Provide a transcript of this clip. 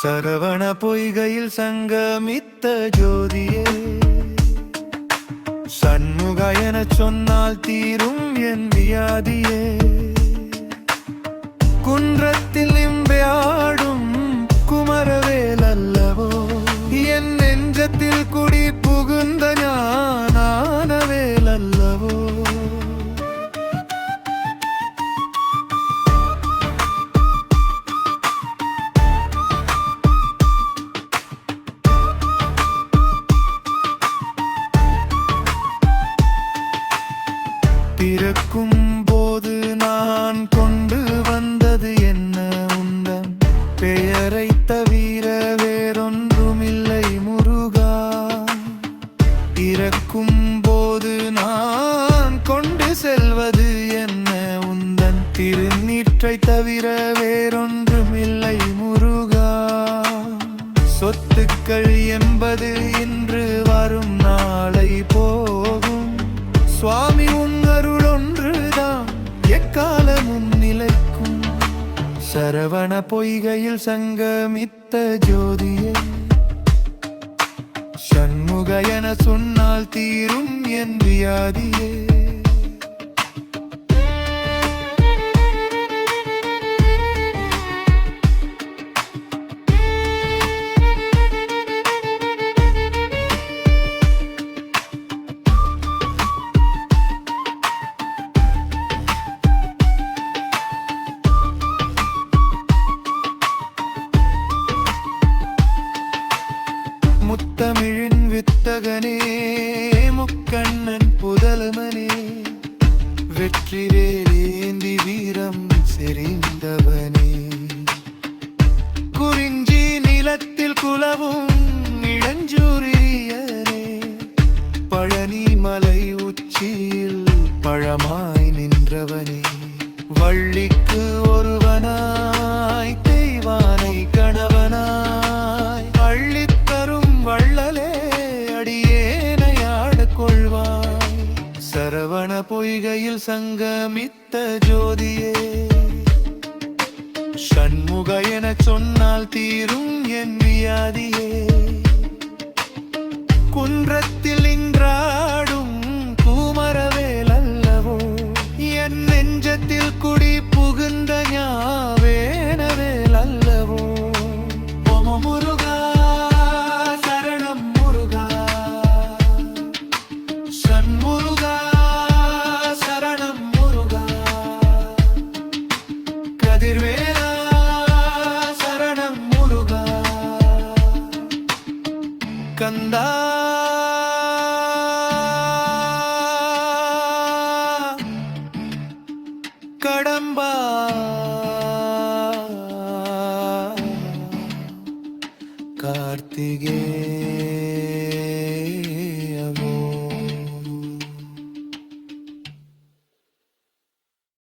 சரவண பொய்கையில் சங்கமித்த ஜோதியே, சண்முக எனச் சொன்னால் தீரும் என் வியாதியே. குன்றத்தில் இம்பையாடும் குமரவேல் அல்லவோ, என் நெஞ்சத்தில் குடி புகுந்த ஞானவேல் அல்லவோ. பிறக்கும் போது நான் கொண்டு வந்தது என்ன உந்தன் பெயரை தவிர வேறொன்றுமில்லை முருகா. இறக்கும் போது நான் கொண்டு செல்வது என்ன உந்தன் திருநீற்றை தவிர வேறொன்றுமில்லை முருகா. சொத்துக்கள் என்பது இன்று வரும் நாளை போகும் சுவாமி, உன் அருள் ஒன்றுதான் எக்காலமும் நிலைக்கும். சரவண பொய்கையில் சங்கமித்த ஜோதியே, சண்முக என சொன்னால் தீரும் என் வியாதியே. முத்தமிழின் வித்தகனே, முக்கண்ணன் புதல்வனே, வெற்றி வேலேந்தி வீரம் செறிந்தவனே. குறிஞ்சி நிலத்தில் குலவும் இளஞ்சூரியனே, பழனி மலை உச்சியில் பழமாய் நின்றவனே. வள்ளிக்கு ஒருவனாய் தெய்வானை கணவனாய் அள்ளித்தரும் வள்ளலே, அடியேனை ஆடக் கொள்வாய். சரவண பொய்கையில் சங்கமித்த ஜோதியே, சண்முக எனச் சொன்னால் தீரும் என் வியாதியே. குன்றத்தில்